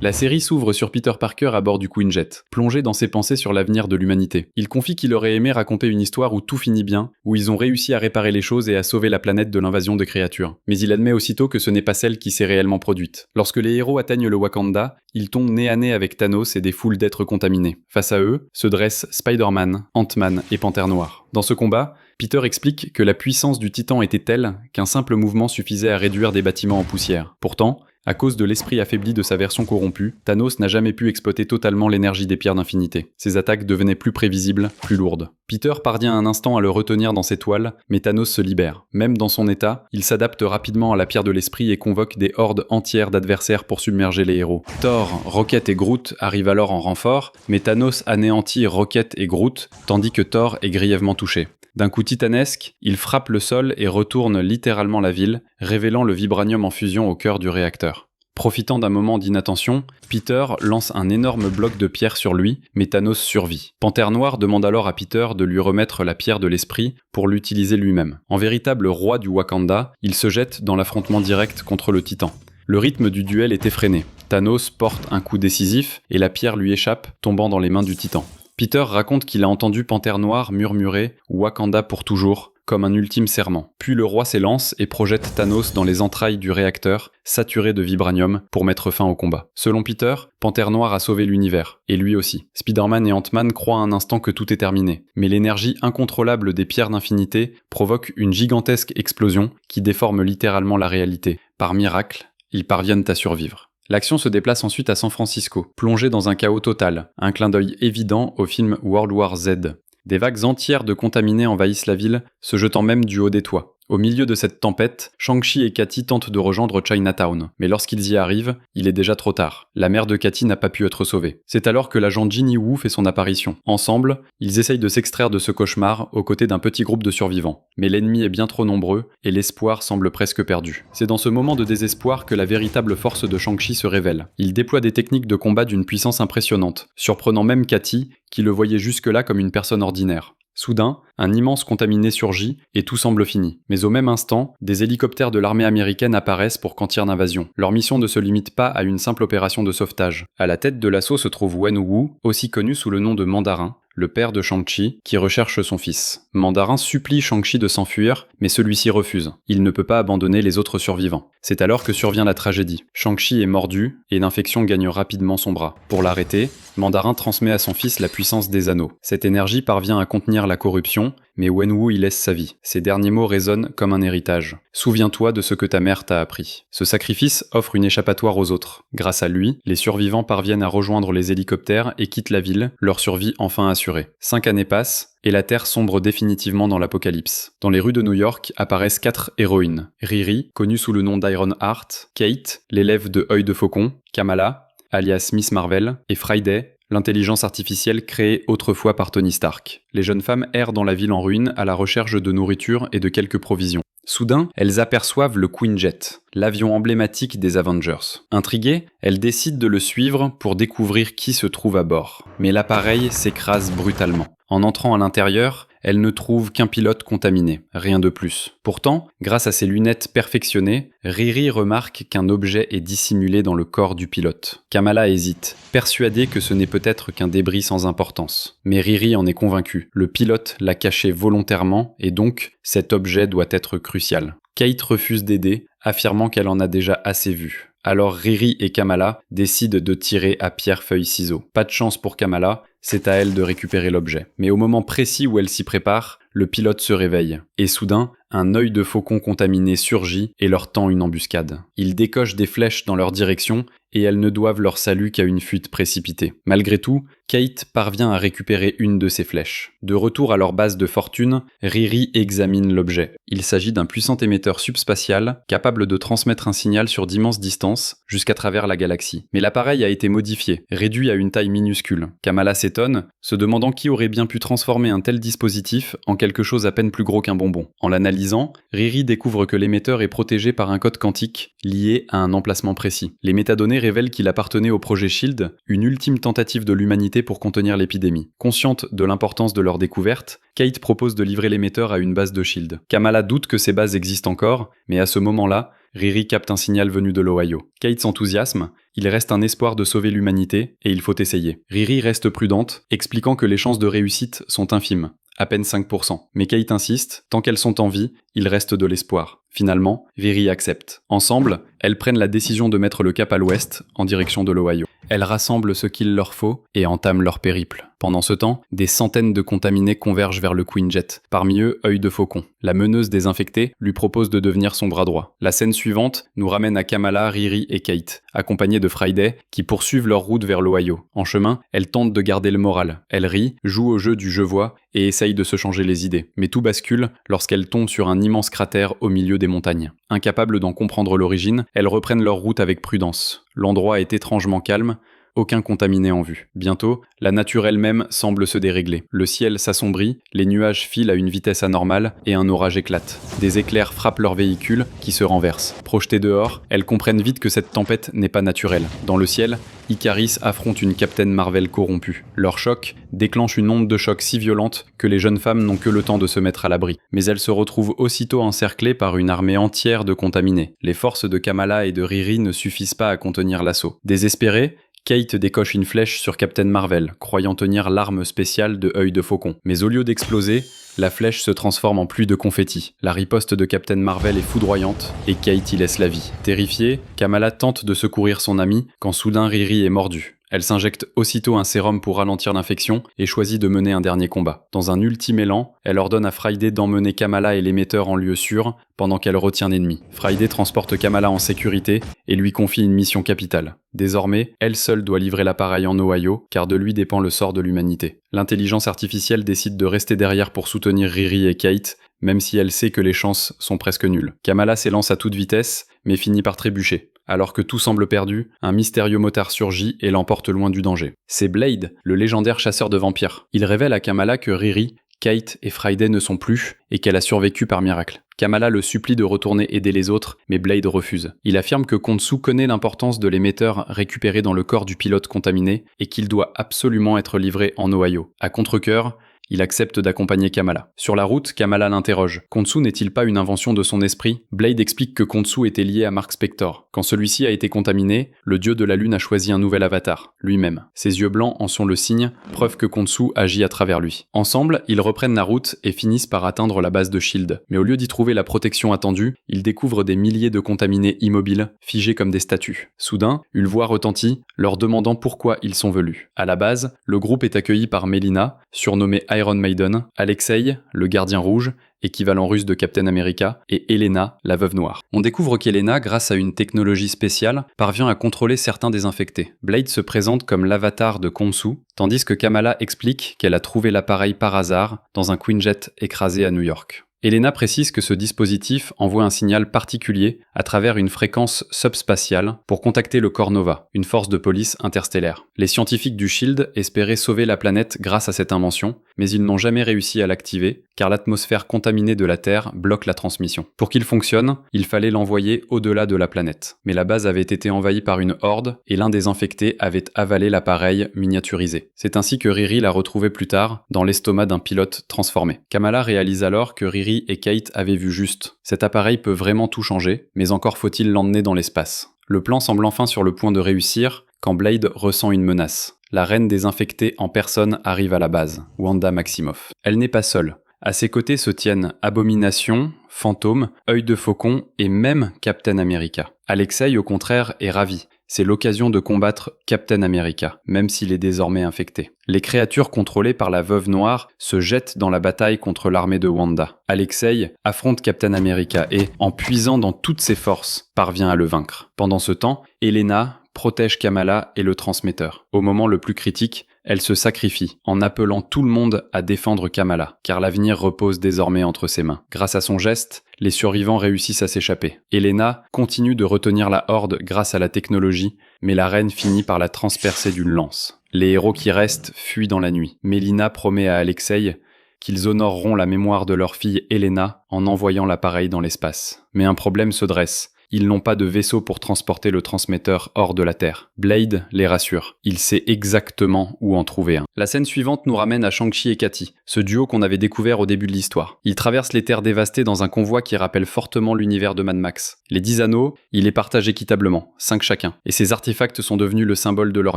La série s'ouvre sur Peter Parker à bord du Quinjet, plongé dans ses pensées sur l'avenir de l'humanité. Il confie qu'il aurait aimé raconter une histoire où tout finit bien, où ils ont réussi à réparer les choses et à sauver la planète de l'invasion de créatures. Mais il admet aussitôt que ce n'est pas celle qui s'est réellement produite. Lorsque les héros atteignent le Wakanda, ils tombent nez à nez avec Thanos et des foules d'êtres contaminés. Face à eux, se dressent Spider-Man, Ant-Man et Panthère Noire. Dans ce combat, Peter explique que la puissance du Titan était telle qu'un simple mouvement suffisait à réduire des bâtiments en poussière. Pourtant, à cause de l'esprit affaibli de sa version corrompue, Thanos n'a jamais pu exploiter totalement l'énergie des pierres d'infinité. Ses attaques devenaient plus prévisibles, plus lourdes. Peter parvient un instant à le retenir dans ses toiles, mais Thanos se libère. Même dans son état, il s'adapte rapidement à la pierre de l'esprit et convoque des hordes entières d'adversaires pour submerger les héros. Thor, Rocket et Groot arrivent alors en renfort, mais Thanos anéantit Rocket et Groot, tandis que Thor est grièvement touché. D'un coup titanesque, il frappe le sol et retourne littéralement la ville, révélant le vibranium en fusion au cœur du réacteur. Profitant d'un moment d'inattention, Peter lance un énorme bloc de pierre sur lui, mais Thanos survit. Panthère Noire demande alors à Peter de lui remettre la pierre de l'esprit pour l'utiliser lui-même. En véritable roi du Wakanda, il se jette dans l'affrontement direct contre le Titan. Le rythme du duel est effréné. Thanos porte un coup décisif et la pierre lui échappe, tombant dans les mains du Titan. Peter raconte qu'il a entendu Panthère Noire murmurer « Wakanda pour toujours », comme un ultime serment. Puis le roi s'élance et projette Thanos dans les entrailles du réacteur, saturé de vibranium, pour mettre fin au combat. Selon Peter, Panthère Noire a sauvé l'univers, et lui aussi. Spider-Man et Ant-Man croient un instant que tout est terminé, mais l'énergie incontrôlable des pierres d'infinité provoque une gigantesque explosion qui déforme littéralement la réalité. Par miracle, ils parviennent à survivre. L'action se déplace ensuite à San Francisco, plongé dans un chaos total, un clin d'œil évident au film World War Z. Des vagues entières de contaminés envahissent la ville, se jetant même du haut des toits. Au milieu de cette tempête, Shang-Chi et Katy tentent de rejoindre Chinatown, mais lorsqu'ils y arrivent, il est déjà trop tard. La mère de Katy n'a pas pu être sauvée. C'est alors que l'agent Ginny Wu fait son apparition. Ensemble, ils essayent de s'extraire de ce cauchemar aux côtés d'un petit groupe de survivants. Mais l'ennemi est bien trop nombreux et l'espoir semble presque perdu. C'est dans ce moment de désespoir que la véritable force de Shang-Chi se révèle. Il déploie des techniques de combat d'une puissance impressionnante, surprenant même Katy, qui le voyait jusque-là comme une personne ordinaire. Soudain, un immense contaminé surgit et tout semble fini. Mais au même instant, des hélicoptères de l'armée américaine apparaissent pour quantir l'invasion. Leur mission ne se limite pas à une simple opération de sauvetage. À la tête de l'assaut se trouve Wen Wu, aussi connu sous le nom de Mandarin, le père de Shang-Chi, qui recherche son fils. Mandarin supplie Shang-Chi de s'enfuir, mais celui-ci refuse. Il ne peut pas abandonner les autres survivants. C'est alors que survient la tragédie. Shang-Chi est mordu, et l'infection gagne rapidement son bras. Pour l'arrêter, Mandarin transmet à son fils la puissance des anneaux. Cette énergie parvient à contenir la corruption, mais Wen Wu y laisse sa vie. Ses derniers mots résonnent comme un héritage. Souviens-toi de ce que ta mère t'a appris. Ce sacrifice offre une échappatoire aux autres. Grâce à lui, les survivants parviennent à rejoindre les hélicoptères et quittent la ville, leur survie enfin assurée. 5 années passent, et la Terre sombre définitivement dans l'apocalypse. Dans les rues de New York apparaissent 4 héroïnes. Riri, connue sous le nom d'Iron Heart, Kate, l'élève de Œil de Faucon, Kamala, alias Miss Marvel, et Friday, l'intelligence artificielle créée autrefois par Tony Stark. Les jeunes femmes errent dans la ville en ruine à la recherche de nourriture et de quelques provisions. Soudain, elles aperçoivent le Quinjet, l'avion emblématique des Avengers. Intriguées, elles décident de le suivre pour découvrir qui se trouve à bord. Mais l'appareil s'écrase brutalement. En entrant à l'intérieur, elle ne trouve qu'un pilote contaminé, rien de plus. Pourtant, grâce à ses lunettes perfectionnées, Riri remarque qu'un objet est dissimulé dans le corps du pilote. Kamala hésite, persuadée que ce n'est peut-être qu'un débris sans importance. Mais Riri en est convaincue. Le pilote l'a caché volontairement et donc, cet objet doit être crucial. Kate refuse d'aider, affirmant qu'elle en a déjà assez vu. Alors Riri et Kamala décident de tirer à pierre-feuille-ciseaux. Pas de chance pour Kamala, c'est à elle de récupérer l'objet. Mais au moment précis où elle s'y prépare, le pilote se réveille. Et soudain, un œil de faucon contaminé surgit et leur tend une embuscade. Ils décochent des flèches dans leur direction et elles ne doivent leur salut qu'à une fuite précipitée. Malgré tout, Kate parvient à récupérer une de ces flèches. De retour à leur base de fortune, Riri examine l'objet. Il s'agit d'un puissant émetteur subspatial capable de transmettre un signal sur d'immenses distances jusqu'à travers la galaxie. Mais l'appareil a été modifié, réduit à une taille minuscule. Kamala s'étonne, se demandant qui aurait bien pu transformer un tel dispositif en quelque chose à peine plus gros qu'un bonbon. En l'analysant, Riri découvre que l'émetteur est protégé par un code quantique lié à un emplacement précis. Les métadonnées données révèlent qu'il appartenait au projet SHIELD, une ultime tentative de l'humanité pour contenir l'épidémie. Consciente de l'importance de leur découverte, Kate propose de livrer l'émetteur à une base de SHIELD. Kamala doute que ces bases existent encore, mais à ce moment-là, Riri capte un signal venu de l'Ohio. Kate s'enthousiasme, il reste un espoir de sauver l'humanité, et il faut essayer. Riri reste prudente, expliquant que les chances de réussite sont infimes, à peine 5%. Mais Kate insiste, tant qu'elles sont en vie, il reste de l'espoir. Finalement, Riri accepte. Ensemble, elles prennent la décision de mettre le cap à l'ouest, en direction de l'Ohio. Elles rassemblent ce qu'il leur faut et entament leur périple. Pendant ce temps, des centaines de contaminés convergent vers le Quinjet. Parmi eux, Œil de Faucon. La meneuse des infectés lui propose de devenir son bras droit. La scène suivante nous ramène à Kamala, Riri et Kate, accompagnées de Friday, qui poursuivent leur route vers l'Ohio. En chemin, elles tentent de garder le moral. Elles rient, jouent au jeu du je vois et essayent de se changer les idées. Mais tout bascule lorsqu'elles tombent sur un immense cratère au milieu des montagnes. Incapables d'en comprendre l'origine, elles reprennent leur route avec prudence. L'endroit est étrangement calme, aucun contaminé en vue. Bientôt, la nature elle-même semble se dérégler. Le ciel s'assombrit, les nuages filent à une vitesse anormale et un orage éclate. Des éclairs frappent leur véhicule qui se renverse. Projetées dehors, elles comprennent vite que cette tempête n'est pas naturelle. Dans le ciel, Icaris affronte une Captain Marvel corrompue. Leur choc déclenche une onde de choc si violente que les jeunes femmes n'ont que le temps de se mettre à l'abri. Mais elles se retrouvent aussitôt encerclées par une armée entière de contaminés. Les forces de Kamala et de Riri ne suffisent pas à contenir l'assaut. Désespérée, Kate décoche une flèche sur Captain Marvel, croyant tenir l'arme spéciale de Œil de Faucon. Mais au lieu d'exploser, la flèche se transforme en pluie de confettis. La riposte de Captain Marvel est foudroyante et Kate y laisse la vie. Terrifiée, Kamala tente de secourir son amie quand soudain Riri est mordue. Elle s'injecte aussitôt un sérum pour ralentir l'infection et choisit de mener un dernier combat. Dans un ultime élan, elle ordonne à Friday d'emmener Kamala et l'émetteur en lieu sûr pendant qu'elle retient l'ennemi. Friday transporte Kamala en sécurité et lui confie une mission capitale. Désormais, elle seule doit livrer l'appareil en Ohio car de lui dépend le sort de l'humanité. L'intelligence artificielle décide de rester derrière pour soutenir Riri et Kate, même si elle sait que les chances sont presque nulles. Kamala s'élance à toute vitesse, mais finit par trébucher. Alors que tout semble perdu, un mystérieux motard surgit et l'emporte loin du danger. C'est Blade, le légendaire chasseur de vampires. Il révèle à Kamala que Riri, Kate et Friday ne sont plus et qu'elle a survécu par miracle. Kamala le supplie de retourner aider les autres, mais Blade refuse. Il affirme que Khonshu connaît l'importance de l'émetteur récupéré dans le corps du pilote contaminé et qu'il doit absolument être livré en Ohio. À contre-cœur, il accepte d'accompagner Kamala. Sur la route, Kamala l'interroge. Khonshu n'est-il pas une invention de son esprit ? Blade explique que Khonshu était lié à Mark Spector. Quand celui-ci a été contaminé, le dieu de la lune a choisi un nouvel avatar, lui-même. Ses yeux blancs en sont le signe, preuve que Khonshu agit à travers lui. Ensemble, ils reprennent la route et finissent par atteindre la base de SHIELD. Mais au lieu d'y trouver la protection attendue, ils découvrent des milliers de contaminés immobiles, figés comme des statues. Soudain, une voix retentit, leur demandant pourquoi ils sont venus. À la base, le groupe est accueilli par Melina, surnommée Iron Maiden, Alexei, le gardien rouge, équivalent russe de Captain America, et Elena, la veuve noire. On découvre qu'Elena, grâce à une technologie spéciale, parvient à contrôler certains des infectés. Blade se présente comme l'avatar de Khonshu, tandis que Kamala explique qu'elle a trouvé l'appareil par hasard dans un Quinjet écrasé à New York. Elena précise que ce dispositif envoie un signal particulier à travers une fréquence subspatiale pour contacter le Corps Nova, une force de police interstellaire. Les scientifiques du SHIELD espéraient sauver la planète grâce à cette invention, mais ils n'ont jamais réussi à l'activer, car l'atmosphère contaminée de la Terre bloque la transmission. Pour qu'il fonctionne, il fallait l'envoyer au-delà de la planète. Mais la base avait été envahie par une horde, et l'un des infectés avait avalé l'appareil miniaturisé. C'est ainsi que Riri l'a retrouvé plus tard, dans l'estomac d'un pilote transformé. Kamala réalise alors que Riri et Kate avaient vu juste. Cet appareil peut vraiment tout changer, mais encore faut-il l'emmener dans l'espace. Le plan semble enfin sur le point de réussir, quand Blade ressent une menace. La reine des infectés en personne arrive à la base, Wanda Maximoff. Elle n'est pas seule. À ses côtés se tiennent Abomination, Fantôme, Œil de Faucon et même Captain America. Alexei, au contraire, est ravi. C'est l'occasion de combattre Captain America, même s'il est désormais infecté. Les créatures contrôlées par la Veuve Noire se jettent dans la bataille contre l'armée de Wanda. Alexei affronte Captain America et, en puisant dans toutes ses forces, parvient à le vaincre. Pendant ce temps, Elena protège Kamala et le transmetteur. Au moment le plus critique, elle se sacrifie en appelant tout le monde à défendre Kamala, car l'avenir repose désormais entre ses mains. Grâce à son geste, les survivants réussissent à s'échapper. Elena continue de retenir la horde grâce à la technologie, mais la reine finit par la transpercer d'une lance. Les héros qui restent fuient dans la nuit. Melina promet à Alexei qu'ils honoreront la mémoire de leur fille Elena en envoyant l'appareil dans l'espace. Mais un problème se dresse. Ils n'ont pas de vaisseau pour transporter le transmetteur hors de la Terre. Blade les rassure. Il sait exactement où en trouver un. La scène suivante nous ramène à Shang-Chi et Katy, ce duo qu'on avait découvert au début de l'histoire. Ils traversent les terres dévastées dans un convoi qui rappelle fortement l'univers de Mad Max. Les 10 anneaux, ils les partagent équitablement, 5 chacun, et ces artefacts sont devenus le symbole de leur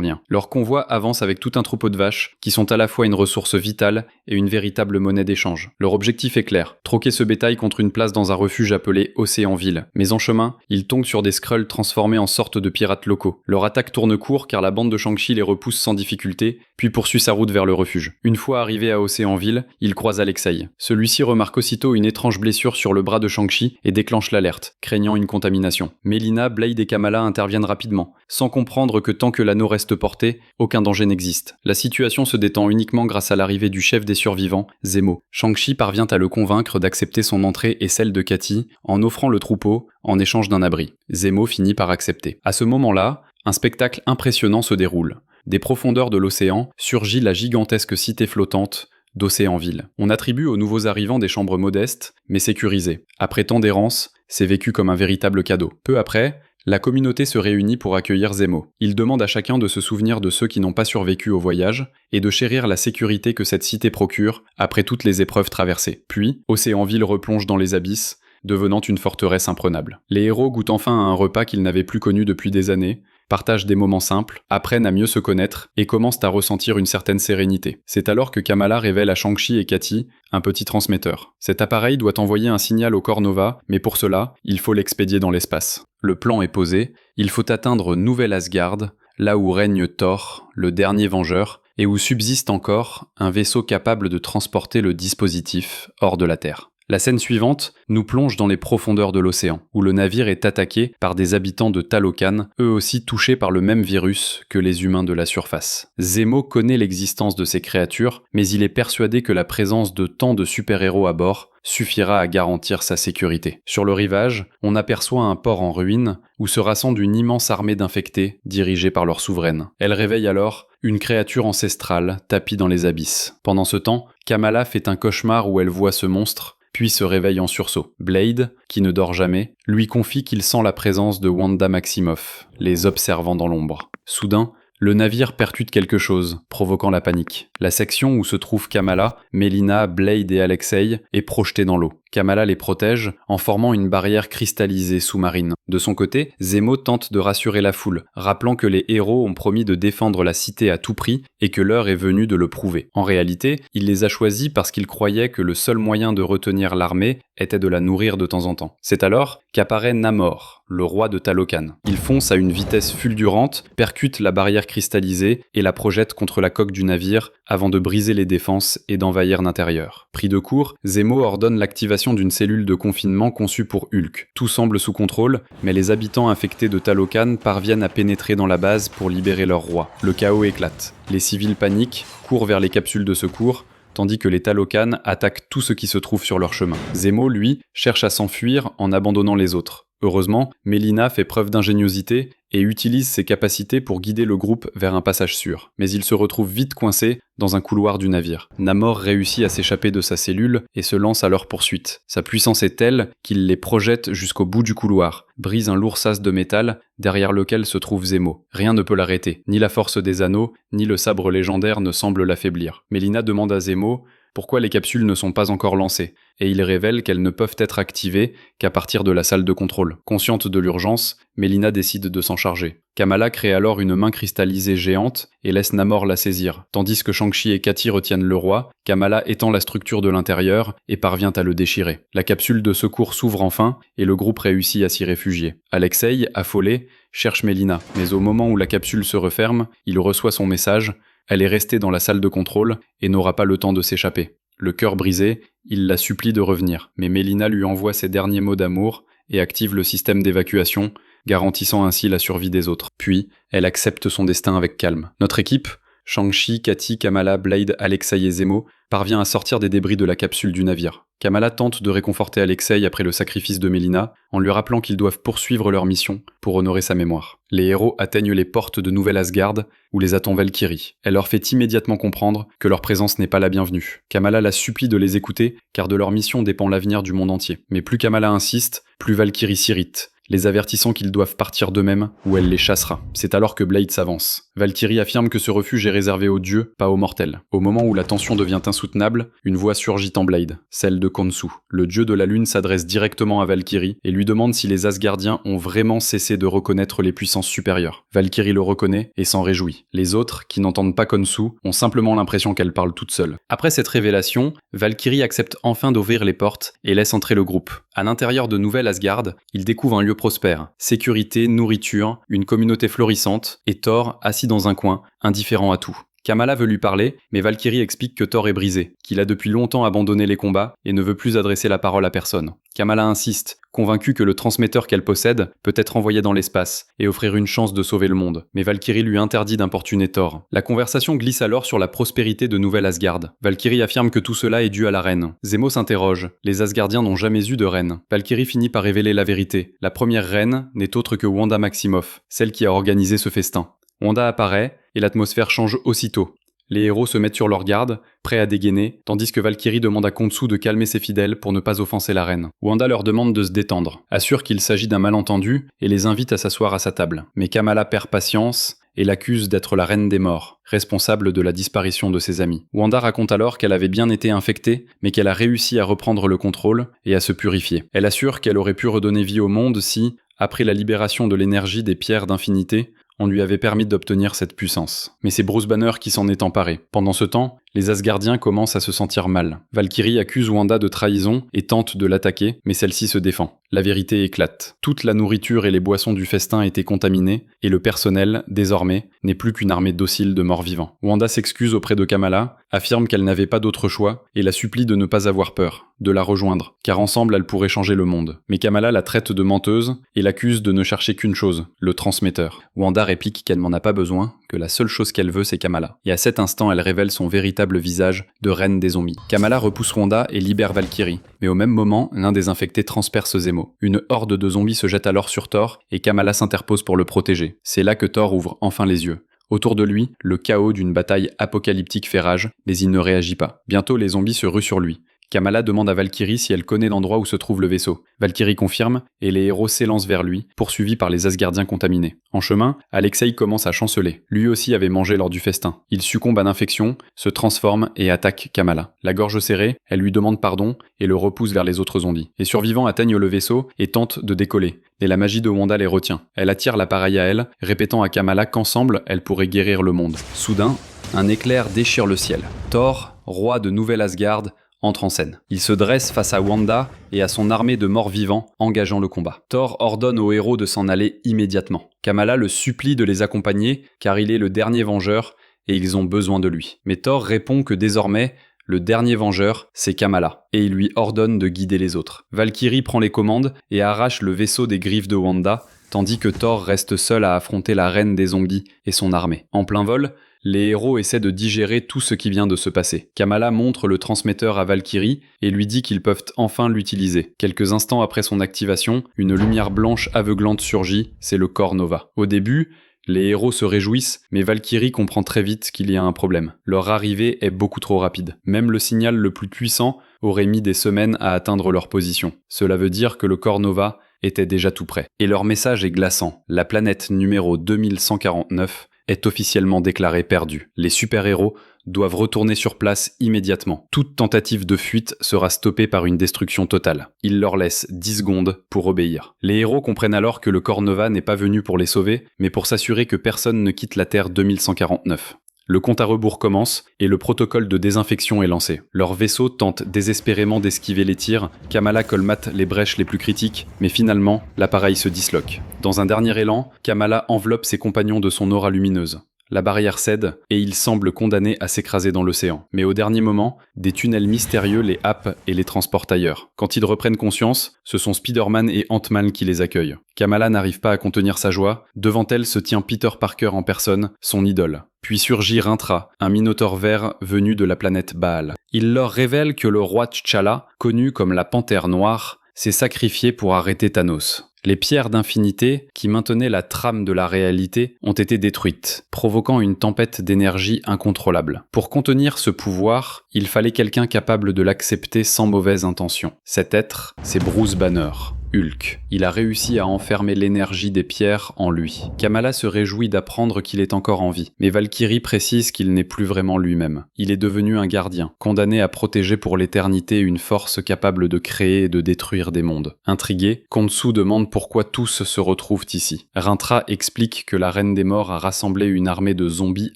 lien. Leur convoi avance avec tout un troupeau de vaches, qui sont à la fois une ressource vitale et une véritable monnaie d'échange. Leur objectif est clair, troquer ce bétail contre une place dans un refuge appelé Océanville. Mais en chemin, ils tombent sur des Skrulls transformés en sorte de pirates locaux. Leur attaque tourne court car la bande de Shang-Chi les repousse sans difficulté, puis poursuit sa route vers le refuge. Une fois arrivé à Océanville, il croise Alexei. Celui-ci remarque aussitôt une étrange blessure sur le bras de Shang-Chi et déclenche l'alerte, craignant une contamination. Melina, Blade et Kamala interviennent rapidement, sans comprendre que tant que l'anneau reste porté, aucun danger n'existe. La situation se détend uniquement grâce à l'arrivée du chef des survivants, Zemo. Shang-Chi parvient à le convaincre d'accepter son entrée et celle de Katy en offrant le troupeau en échange d'un abri. Zemo finit par accepter. À ce moment-là, un spectacle impressionnant se déroule. Des profondeurs de l'océan surgit la gigantesque cité flottante d'Océanville. On attribue aux nouveaux arrivants des chambres modestes, mais sécurisées. Après tant d'errance, c'est vécu comme un véritable cadeau. Peu après, la communauté se réunit pour accueillir Zemo. Il demande à chacun de se souvenir de ceux qui n'ont pas survécu au voyage et de chérir la sécurité que cette cité procure après toutes les épreuves traversées. Puis, Océanville replonge dans les abysses, devenant une forteresse imprenable. Les héros goûtent enfin à un repas qu'ils n'avaient plus connu depuis des années, partagent des moments simples, apprennent à mieux se connaître et commencent à ressentir une certaine sérénité. C'est alors que Kamala révèle à Shang-Chi et Katy un petit transmetteur. Cet appareil doit envoyer un signal au corps Nova, mais pour cela, il faut l'expédier dans l'espace. Le plan est posé, il faut atteindre Nouvel Asgard, là où règne Thor, le dernier vengeur, et où subsiste encore un vaisseau capable de transporter le dispositif hors de la Terre. La scène suivante nous plonge dans les profondeurs de l'océan, où le navire est attaqué par des habitants de Talokan, eux aussi touchés par le même virus que les humains de la surface. Zemo connaît l'existence de ces créatures, mais il est persuadé que la présence de tant de super-héros à bord suffira à garantir sa sécurité. Sur le rivage, on aperçoit un port en ruine, où se rassemble une immense armée d'infectés dirigée par leur souveraine. Elle réveille alors une créature ancestrale tapie dans les abysses. Pendant ce temps, Kamala fait un cauchemar où elle voit ce monstre, puis se réveille en sursaut. Blade, qui ne dort jamais, lui confie qu'il sent la présence de Wanda Maximoff, les observant dans l'ombre. Soudain, le navire percute quelque chose, provoquant la panique. La section où se trouvent Kamala, Melina, Blade et Alexei est projetée dans l'eau. Kamala les protège en formant une barrière cristallisée sous-marine. De son côté, Zemo tente de rassurer la foule, rappelant que les héros ont promis de défendre la cité à tout prix et que l'heure est venue de le prouver. En réalité, il les a choisis parce qu'il croyait que le seul moyen de retenir l'armée était de la nourrir de temps en temps. C'est alors qu'apparaît Namor, le roi de Talokan. Il fonce à une vitesse fulgurante, percute la barrière cristallisée et la projette contre la coque du navire avant de briser les défenses et d'envahir l'intérieur. Pris de court, Zemo ordonne l'activation d'une cellule de confinement conçue pour Hulk. Tout semble sous contrôle, mais les habitants infectés de Talokan parviennent à pénétrer dans la base pour libérer leur roi. Le chaos éclate. Les civils paniquent, courent vers les capsules de secours, tandis que les Talokan attaquent tout ce qui se trouve sur leur chemin. Zemo, lui, cherche à s'enfuir en abandonnant les autres. Heureusement, Melina fait preuve d'ingéniosité et utilise ses capacités pour guider le groupe vers un passage sûr. Mais il se retrouve vite coincé dans un couloir du navire. Namor réussit à s'échapper de sa cellule et se lance à leur poursuite. Sa puissance est telle qu'il les projette jusqu'au bout du couloir, brise un lourd sas de métal derrière lequel se trouve Zemo. Rien ne peut l'arrêter, ni la force des anneaux, ni le sabre légendaire ne semble l'affaiblir. Melina demande à Zemo pourquoi les capsules ne sont pas encore lancées, et il révèle qu'elles ne peuvent être activées qu'à partir de la salle de contrôle. Consciente de l'urgence, Melina décide de s'en charger. Kamala crée alors une main cristallisée géante et laisse Namor la saisir. Tandis que Shang-Chi et Katy retiennent le roi, Kamala étend la structure de l'intérieur et parvient à le déchirer. La capsule de secours s'ouvre enfin et le groupe réussit à s'y réfugier. Alexei, affolé, cherche Melina, mais au moment où la capsule se referme, il reçoit son message. Elle est restée dans la salle de contrôle et n'aura pas le temps de s'échapper. Le cœur brisé, il la supplie de revenir, mais Melina lui envoie ses derniers mots d'amour et active le système d'évacuation, garantissant ainsi la survie des autres. Puis, elle accepte son destin avec calme. Notre équipe, Shang-Chi, Katy, Kamala, Blade, Alexei et Zemo, parvient à sortir des débris de la capsule du navire. Kamala tente de réconforter Alexei après le sacrifice de Melina, en lui rappelant qu'ils doivent poursuivre leur mission pour honorer sa mémoire. Les héros atteignent les portes de Nouvel Asgard, où les attend Valkyrie. Elle leur fait immédiatement comprendre que leur présence n'est pas la bienvenue. Kamala la supplie de les écouter, car de leur mission dépend l'avenir du monde entier. Mais plus Kamala insiste, plus Valkyrie s'irrite, les avertissant qu'ils doivent partir d'eux-mêmes ou elle les chassera. C'est alors que Blade s'avance. Valkyrie affirme que ce refuge est réservé aux dieux, pas aux mortels. Au moment où la tension devient insoutenable, une voix surgit en Blade, celle de Khonsu. Le dieu de la lune s'adresse directement à Valkyrie et lui demande si les Asgardiens ont vraiment cessé de reconnaître les puissances supérieures. Valkyrie le reconnaît et s'en réjouit. Les autres, qui n'entendent pas Khonsu, ont simplement l'impression qu'elle parle toute seule. Après cette révélation, Valkyrie accepte enfin d'ouvrir les portes et laisse entrer le groupe. À l'intérieur de Nouvelle Asgard, il découvre un lieu prospère. Sécurité, nourriture, une communauté florissante, et Thor, assis dans un coin, indifférent à tout. Kamala veut lui parler, mais Valkyrie explique que Thor est brisé, qu'il a depuis longtemps abandonné les combats et ne veut plus adresser la parole à personne. Kamala insiste, convaincue que le transmetteur qu'elle possède peut être envoyé dans l'espace et offrir une chance de sauver le monde. Mais Valkyrie lui interdit d'importuner Thor. La conversation glisse alors sur la prospérité de Nouvelle Asgard. Valkyrie affirme que tout cela est dû à la reine. Zemo s'interroge. Les Asgardiens n'ont jamais eu de reine. Valkyrie finit par révéler la vérité. La première reine n'est autre que Wanda Maximoff, celle qui a organisé ce festin. Wanda apparaît, et l'atmosphère change aussitôt. Les héros se mettent sur leur garde, prêts à dégainer, tandis que Valkyrie demande à Khonsu de calmer ses fidèles pour ne pas offenser la reine. Wanda leur demande de se détendre, assure qu'il s'agit d'un malentendu et les invite à s'asseoir à sa table. Mais Kamala perd patience et l'accuse d'être la reine des morts, responsable de la disparition de ses amis. Wanda raconte alors qu'elle avait bien été infectée, mais qu'elle a réussi à reprendre le contrôle et à se purifier. Elle assure qu'elle aurait pu redonner vie au monde si, après la libération de l'énergie des pierres d'infinité, on lui avait permis d'obtenir cette puissance. Mais c'est Bruce Banner qui s'en est emparé. Pendant ce temps, les Asgardiens commencent à se sentir mal. Valkyrie accuse Wanda de trahison et tente de l'attaquer, mais celle-ci se défend. La vérité éclate. Toute la nourriture et les boissons du festin étaient contaminées, et le personnel, désormais, n'est plus qu'une armée docile de morts-vivants. Wanda s'excuse auprès de Kamala, affirme qu'elle n'avait pas d'autre choix, et la supplie de ne pas avoir peur, de la rejoindre, car ensemble elle pourrait changer le monde. Mais Kamala la traite de menteuse, et l'accuse de ne chercher qu'une chose, le transmetteur. Wanda réplique qu'elle n'en a pas besoin, que la seule chose qu'elle veut c'est Kamala. Et à cet instant elle révèle son véritable visage de reine des zombies. Kamala repousse Wanda et libère Valkyrie. Mais au même moment, l'un des infectés transperce Zemo. Une horde de zombies se jette alors sur Thor, et Kamala s'interpose pour le protéger. C'est là que Thor ouvre enfin les yeux. Autour de lui, le chaos d'une bataille apocalyptique fait rage, mais il ne réagit pas. Bientôt les zombies se ruent sur lui. Kamala demande à Valkyrie si elle connaît l'endroit où se trouve le vaisseau. Valkyrie confirme, et les héros s'élancent vers lui, poursuivis par les Asgardiens contaminés. En chemin, Alexei commence à chanceler. Lui aussi avait mangé lors du festin. Il succombe à l'infection, se transforme et attaque Kamala. La gorge serrée, elle lui demande pardon et le repousse vers les autres zombies. Les survivants atteignent le vaisseau et tentent de décoller. Mais la magie de Wanda les retient. Elle attire l'appareil à elle, répétant à Kamala qu'ensemble, elle pourrait guérir le monde. Soudain, un éclair déchire le ciel. Thor, roi de Nouvelle Asgard, entre en scène. Il se dresse face à Wanda et à son armée de morts-vivants, engageant le combat. Thor ordonne aux héros de s'en aller immédiatement. Kamala le supplie de les accompagner, car il est le dernier vengeur et ils ont besoin de lui. Mais Thor répond que désormais, le dernier vengeur, c'est Kamala, et il lui ordonne de guider les autres. Valkyrie prend les commandes et arrache le vaisseau des griffes de Wanda, tandis que Thor reste seul à affronter la reine des zombies et son armée. En plein vol, les héros essaient de digérer tout ce qui vient de se passer. Kamala montre le transmetteur à Valkyrie et lui dit qu'ils peuvent enfin l'utiliser. Quelques instants après son activation, une lumière blanche aveuglante surgit, c'est le corps Nova. Au début, les héros se réjouissent, mais Valkyrie comprend très vite qu'il y a un problème. Leur arrivée est beaucoup trop rapide. Même le signal le plus puissant aurait mis des semaines à atteindre leur position. Cela veut dire que le corps Nova était déjà tout prêt. Et leur message est glaçant. La planète numéro 2149 est officiellement déclarée perdue. Les super-héros doivent retourner sur place immédiatement. Toute tentative de fuite sera stoppée par une destruction totale. Il leur laisse 10 secondes pour obéir. Les héros comprennent alors que le corps Nova n'est pas venu pour les sauver, mais pour s'assurer que personne ne quitte la Terre 2149. Le compte à rebours commence et le protocole de désinfection est lancé. Leur vaisseau tente désespérément d'esquiver les tirs, Kamala colmate les brèches les plus critiques, mais finalement, l'appareil se disloque. Dans un dernier élan, Kamala enveloppe ses compagnons de son aura lumineuse. La barrière cède et ils semblent condamnés à s'écraser dans l'océan. Mais au dernier moment, des tunnels mystérieux les happent et les transportent ailleurs. Quand ils reprennent conscience, ce sont Spider-Man et Ant-Man qui les accueillent. Kamala n'arrive pas à contenir sa joie. Devant elle se tient Peter Parker en personne, son idole. Puis surgit Rintra, un minotaure vert venu de la planète Baal. Il leur révèle que le roi T'Challa, connu comme la Panthère Noire, s'est sacrifié pour arrêter Thanos. Les pierres d'infinité, qui maintenaient la trame de la réalité, ont été détruites, provoquant une tempête d'énergie incontrôlable. Pour contenir ce pouvoir, il fallait quelqu'un capable de l'accepter sans mauvaise intention. Cet être, c'est Bruce Banner. Hulk. Il a réussi à enfermer l'énergie des pierres en lui. Kamala se réjouit d'apprendre qu'il est encore en vie, mais Valkyrie précise qu'il n'est plus vraiment lui-même. Il est devenu un gardien, condamné à protéger pour l'éternité une force capable de créer et de détruire des mondes. Intrigué, Khonshu demande pourquoi tous se retrouvent ici. Rintrah explique que la Reine des Morts a rassemblé une armée de zombies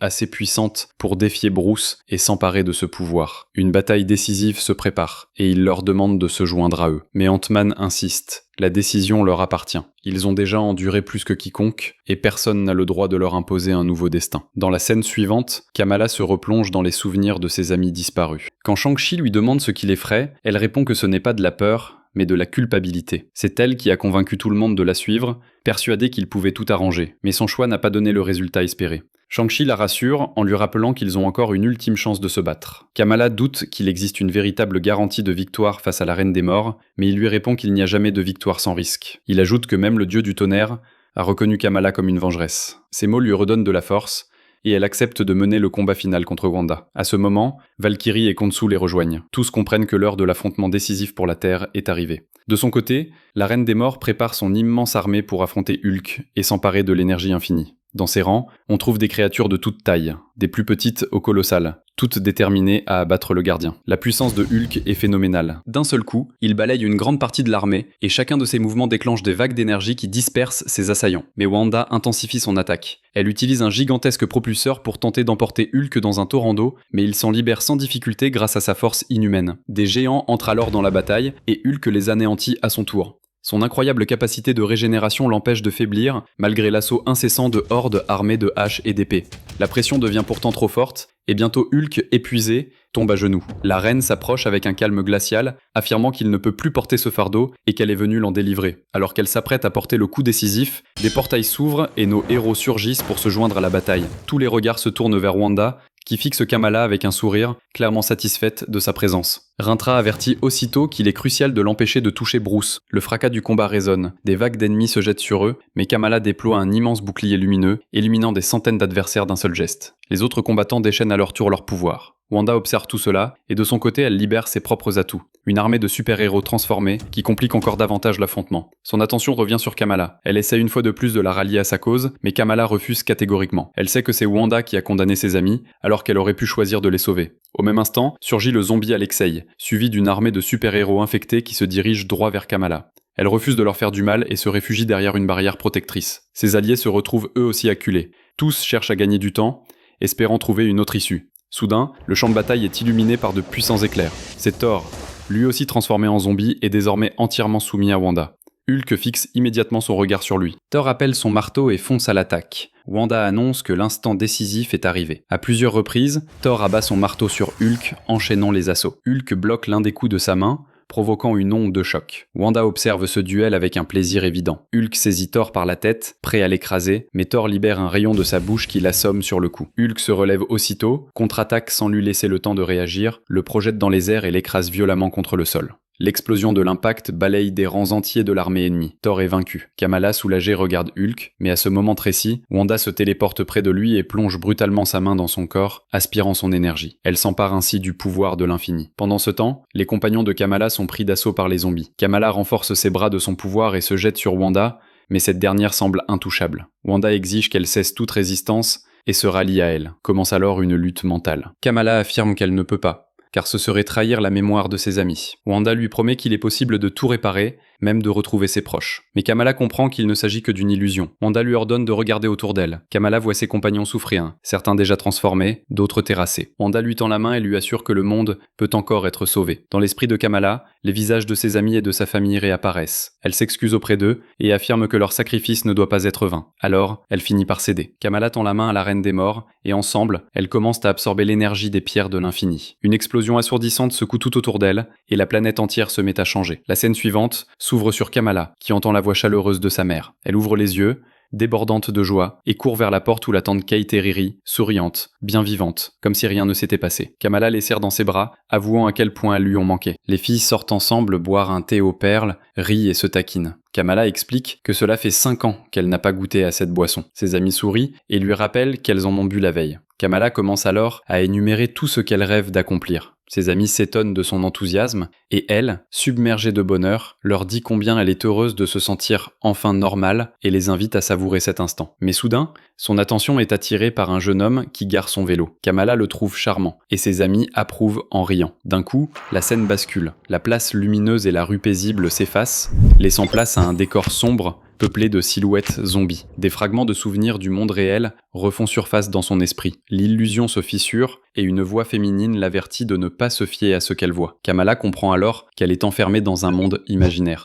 assez puissante pour défier Bruce et s'emparer de ce pouvoir. Une bataille décisive se prépare, et il leur demande de se joindre à eux. Mais Ant-Man insiste. La décision leur appartient. Ils ont déjà enduré plus que quiconque, et personne n'a le droit de leur imposer un nouveau destin. Dans la scène suivante, Kamala se replonge dans les souvenirs de ses amis disparus. Quand Shang-Chi lui demande ce qui l'effraie, elle répond que ce n'est pas de la peur, mais de la culpabilité. C'est elle qui a convaincu tout le monde de la suivre, persuadée qu'il pouvait tout arranger, mais son choix n'a pas donné le résultat espéré. Shang-Chi la rassure en lui rappelant qu'ils ont encore une ultime chance de se battre. Kamala doute qu'il existe une véritable garantie de victoire face à la Reine des Morts, mais il lui répond qu'il n'y a jamais de victoire sans risque. Il ajoute que même le dieu du tonnerre a reconnu Kamala comme une vengeresse. Ces mots lui redonnent de la force, et elle accepte de mener le combat final contre Wanda. À ce moment, Valkyrie et Khonshu les rejoignent. Tous comprennent que l'heure de l'affrontement décisif pour la Terre est arrivée. De son côté, la Reine des Morts prépare son immense armée pour affronter Hulk et s'emparer de l'énergie infinie. Dans ses rangs, on trouve des créatures de toute taille, des plus petites aux colossales, toutes déterminées à abattre le gardien. La puissance de Hulk est phénoménale. D'un seul coup, il balaye une grande partie de l'armée, et chacun de ses mouvements déclenche des vagues d'énergie qui dispersent ses assaillants. Mais Wanda intensifie son attaque. Elle utilise un gigantesque propulseur pour tenter d'emporter Hulk dans un torrent d'eau, mais il s'en libère sans difficulté grâce à sa force inhumaine. Des géants entrent alors dans la bataille, et Hulk les anéantit à son tour. Son incroyable capacité de régénération l'empêche de faiblir, malgré l'assaut incessant de hordes armées de haches et d'épées. La pression devient pourtant trop forte, et bientôt Hulk, épuisé, tombe à genoux. La reine s'approche avec un calme glacial, affirmant qu'il ne peut plus porter ce fardeau et qu'elle est venue l'en délivrer. Alors qu'elle s'apprête à porter le coup décisif, des portails s'ouvrent et nos héros surgissent pour se joindre à la bataille. Tous les regards se tournent vers Wanda, qui fixe Kamala avec un sourire, clairement satisfaite de sa présence. Rintrah avertit aussitôt qu'il est crucial de l'empêcher de toucher Bruce. Le fracas du combat résonne, des vagues d'ennemis se jettent sur eux, mais Kamala déploie un immense bouclier lumineux, éliminant des centaines d'adversaires d'un seul geste. Les autres combattants déchaînent à leur tour leur pouvoir. Wanda observe tout cela, et de son côté elle libère ses propres atouts. Une armée de super-héros transformés, qui complique encore davantage l'affrontement. Son attention revient sur Kamala. Elle essaie une fois de plus de la rallier à sa cause, mais Kamala refuse catégoriquement. Elle sait que c'est Wanda qui a condamné ses amis, alors qu'elle aurait pu choisir de les sauver. Au même instant, surgit le zombie Alexei, suivi d'une armée de super-héros infectés qui se dirigent droit vers Kamala. Elle refuse de leur faire du mal et se réfugie derrière une barrière protectrice. Ses alliés se retrouvent eux aussi acculés. Tous cherchent à gagner du temps, espérant trouver une autre issue. Soudain, le champ de bataille est illuminé par de puissants éclairs. C'est Thor, lui aussi transformé en zombie et désormais entièrement soumis à Wanda. Hulk fixe immédiatement son regard sur lui. Thor appelle son marteau et fonce à l'attaque. Wanda annonce que l'instant décisif est arrivé. À plusieurs reprises, Thor abat son marteau sur Hulk, enchaînant les assauts. Hulk bloque l'un des coups de sa main, provoquant une onde de choc. Wanda observe ce duel avec un plaisir évident. Hulk saisit Thor par la tête, prêt à l'écraser, mais Thor libère un rayon de sa bouche qui l'assomme sur le coup. Hulk se relève aussitôt, contre-attaque sans lui laisser le temps de réagir, le projette dans les airs et l'écrase violemment contre le sol. L'explosion de l'impact balaye des rangs entiers de l'armée ennemie. Thor est vaincu. Kamala, soulagée, regarde Hulk, mais à ce moment précis, Wanda se téléporte près de lui et plonge brutalement sa main dans son corps, aspirant son énergie. Elle s'empare ainsi du pouvoir de l'infini. Pendant ce temps, les compagnons de Kamala sont pris d'assaut par les zombies. Kamala renforce ses bras de son pouvoir et se jette sur Wanda, mais cette dernière semble intouchable. Wanda exige qu'elle cesse toute résistance et se rallie à elle. Commence alors une lutte mentale. Kamala affirme qu'elle ne peut pas, car ce serait trahir la mémoire de ses amis. Wanda lui promet qu'il est possible de tout réparer, même de retrouver ses proches. Mais Kamala comprend qu'il ne s'agit que d'une illusion. Wanda lui ordonne de regarder autour d'elle. Kamala voit ses compagnons souffrir, certains déjà transformés, d'autres terrassés. Wanda lui tend la main et lui assure que le monde peut encore être sauvé. Dans l'esprit de Kamala, les visages de ses amis et de sa famille réapparaissent. Elle s'excuse auprès d'eux et affirme que leur sacrifice ne doit pas être vain. Alors, elle finit par céder. Kamala tend la main à la Reine des Morts, et ensemble, elles commencent à absorber l'énergie des pierres de l'infini. Une explosion assourdissante secoue tout autour d'elle, et la planète entière se met à changer. La scène suivante s'ouvre sur Kamala, qui entend la voix chaleureuse de sa mère. Elle ouvre les yeux, débordante de joie, et court vers la porte où l'attendent Kate et Riri, souriantes, bien vivantes, comme si rien ne s'était passé. Kamala les serre dans ses bras, avouant à quel point elles lui ont manqué. Les filles sortent ensemble boire un thé aux perles, rient et se taquinent. Kamala explique que cela fait 5 ans qu'elle n'a pas goûté à cette boisson. Ses amis sourient et lui rappellent qu'elles en ont bu la veille. Kamala commence alors à énumérer tout ce qu'elle rêve d'accomplir. Ses amis s'étonnent de son enthousiasme, et elle, submergée de bonheur, leur dit combien elle est heureuse de se sentir enfin normale et les invite à savourer cet instant. Mais soudain, son attention est attirée par un jeune homme qui gare son vélo. Kamala le trouve charmant, et ses amis approuvent en riant. D'un coup, la scène bascule. La place lumineuse et la rue paisible s'effacent, laissant place à un décor sombre, peuplé de silhouettes zombies. Des fragments de souvenirs du monde réel refont surface dans son esprit. L'illusion se fissure et une voix féminine l'avertit de ne pas se fier à ce qu'elle voit. Kamala comprend alors qu'elle est enfermée dans un monde imaginaire.